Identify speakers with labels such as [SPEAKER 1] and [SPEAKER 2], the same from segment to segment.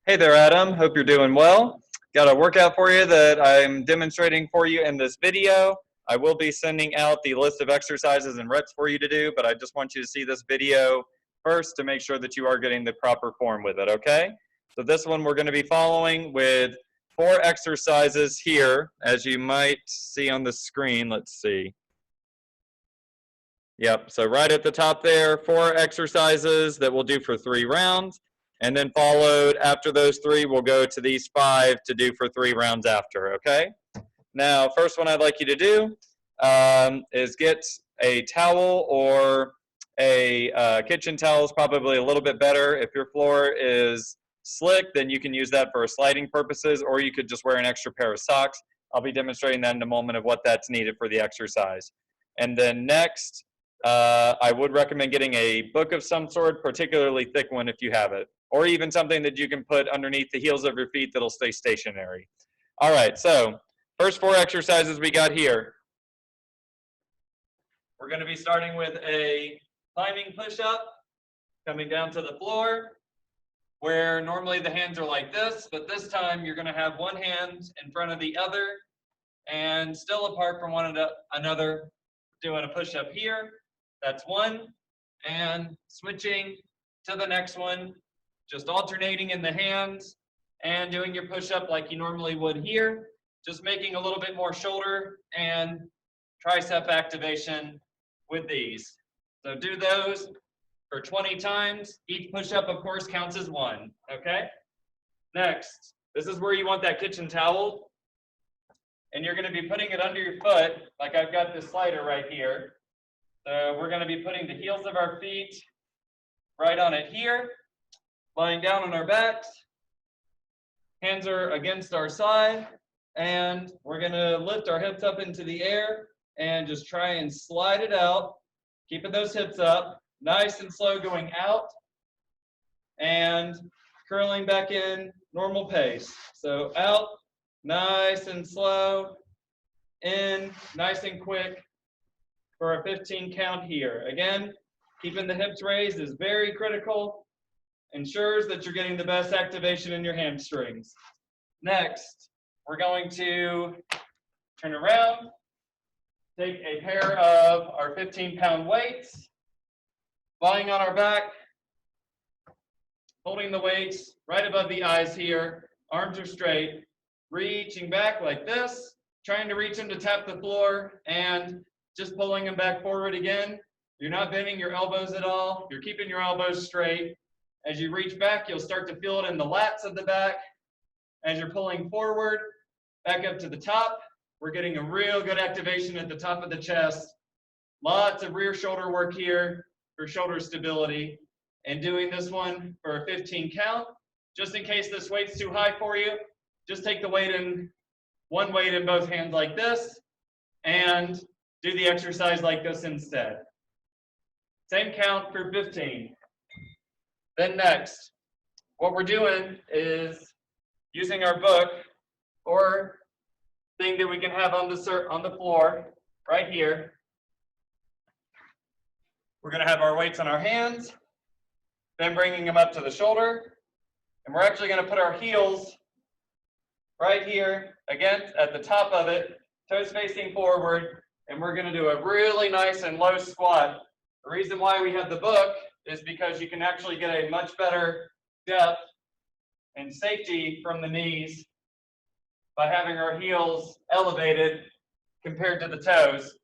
[SPEAKER 1] Hey there, Adam. Hope you're doing well. Got a workout for you that I'm demonstrating for you in this video. I will be sending out the list of exercises and reps for you to do, but I just want you to see this video first to make sure that you are getting the proper form with it, okay? So this one we're going to be following with 4 exercises here, as you might see on the screen. Let's see. Yep, so right at the top there, 4 exercises that we'll do for 3 rounds. And then followed after those 3, we'll go to these 5 to do for 3 rounds after, okay? Now, first one I'd like you to do is get a towel, or a kitchen towel is probably a little bit better. If your floor is slick, then you can use that for sliding purposes, or you could just wear an extra pair of socks. I'll be demonstrating that in a moment of what that's needed for the exercise. And then next, I would recommend getting a book of some sort, particularly thick one if you have it, or even something that you can put underneath the heels of your feet that'll stay stationary. All right, so first 4 exercises we got here. We're going to be starting with a climbing push-up, coming down to the floor, where normally the hands are like this, but this time you're going to have one hand in front of the other and still apart from one another, doing a push-up here. That's 1, and switching to the next one, just alternating in the hands and doing your push-up like you normally would here, just making a little bit more shoulder and tricep activation with these. So do those for 20 times. Each push-up, of course, counts as 1, okay? Next, this is where you want that kitchen towel, and you're going to be putting it under your foot, like I've got this slider right here. So we're going to be putting the heels of our feet right on it here, lying down on our backs. Hands are against our side, and we're going to lift our hips up into the air and just try and slide it out, keeping those hips up, nice and slow going out, and curling back in normal pace. So out, nice and slow, in, nice and quick, for a 15 count here. Again, keeping the hips raised is very critical. Ensures that you're getting the best activation in your hamstrings. Next, we're going to turn around, take a pair of our 15-pound weights, lying on our back, holding the weights right above the eyes here, arms are straight, reaching back like this, trying to reach them to tap the floor, and just pulling them back forward again. You're not bending your elbows at all. You're keeping your elbows straight. As you reach back, you'll start to feel it in the lats of the back. As you're pulling forward, back up to the top, we're getting a real good activation at the top of the chest. Lots of rear shoulder work here for shoulder stability. And doing this one for a 15 count. Just in case this weight's too high for you, just take the weight in, one weight in both hands like this, and do the exercise like this instead. Same count for 15. Then next, what we're doing is using our book or thing that we can have on the floor right here. We're going to have our weights on our hands, then bringing them up to the shoulder, and we're actually going to put our heels right here, again at the top of it, toes facing forward. And we're going to do a really nice and low squat. The reason why we have the book is because you can actually get a much better depth and safety from the knees by having our heels elevated compared to the toes,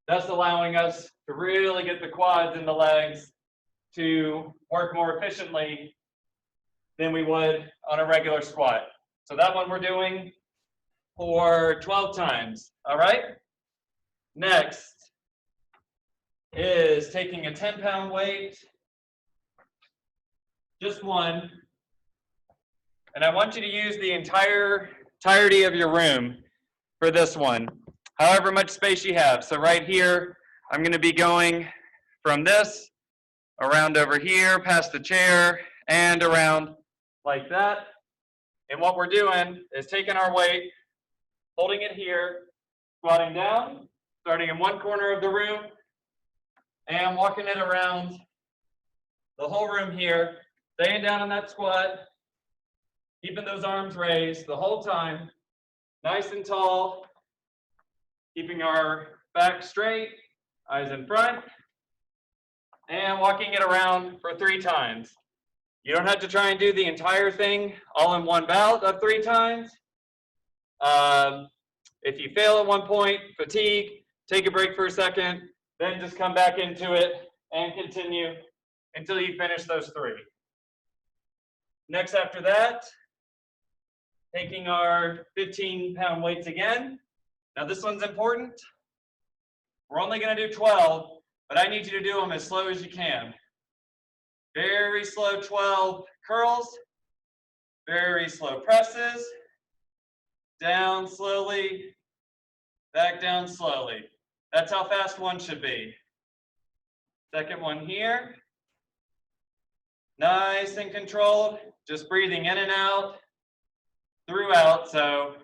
[SPEAKER 1] thus allowing us to really get the quads and the legs to work more efficiently than we would on a regular squat. So that one we're doing for 12 times, all right? Next is taking a 10-pound weight, just one, and I want you to use the entirety of your room for this one, however much space you have. So right here, I'm going to be going from this around over here, past the chair, and around like that. And what we're doing is taking our weight, holding it here, squatting down, starting in one corner of the room, and walking it around the whole room here, staying down in that squat, Keeping those arms raised the whole time, nice and tall, keeping our back straight, eyes in front, and walking it around for 3 times. You don't have to try and do the entire thing all in one bout of 3 times. If you fail at one point, fatigue, take a break for a second, then just come back into it and continue until you finish those 3. Next after that, taking our 15-pound weights again. Now this one's important. We're only going to do 12, but I need you to do them as slow as you can. Very slow 12 curls, very slow presses, down slowly, back down slowly. That's how fast one should be. Second one here. Nice and controlled, just breathing in and out throughout. So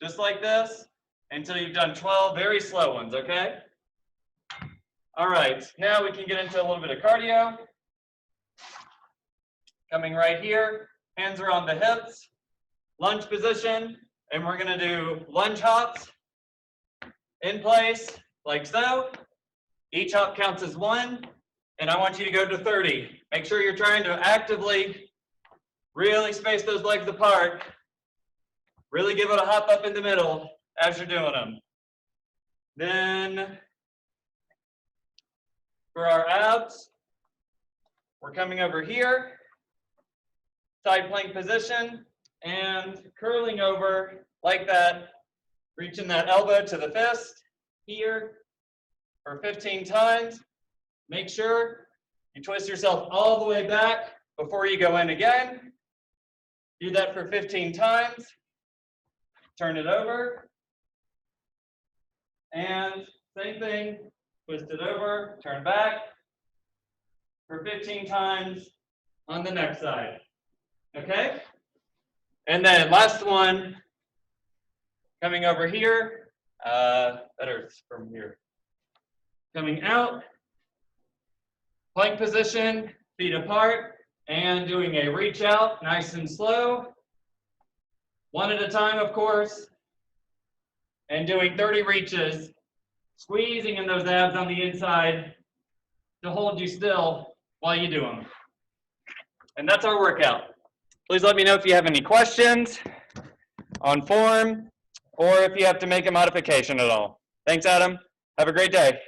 [SPEAKER 1] just like this until you've done 12 very slow ones, okay? All right, now we can get into a little bit of cardio. Coming right here, hands are on the hips, lunge position, and we're gonna do lunge hops in place, like so. Each hop counts as 1, and I want you to go to 30. Make sure you're trying to actively really space those legs apart. Really give it a hop up in the middle as you're doing them. Then for our abs, we're coming over here, side plank position, and curling over like that, reaching that elbow to the fist here for 15 times. Make sure you twist yourself all the way back before you go in again. Do that for 15 times. Turn it over. And same thing, twist it over, turn back for 15 times on the next side. Okay? And then last one, coming over here, better from here. Coming out, plank position, feet apart, and doing a reach out, nice and slow. 1 at a time, of course. And doing 30 reaches, squeezing in those abs on the inside to hold you still while you do them. And that's our workout. Please let me know if you have any questions on form or if you have to make a modification at all. Thanks, Adam. Have a great day.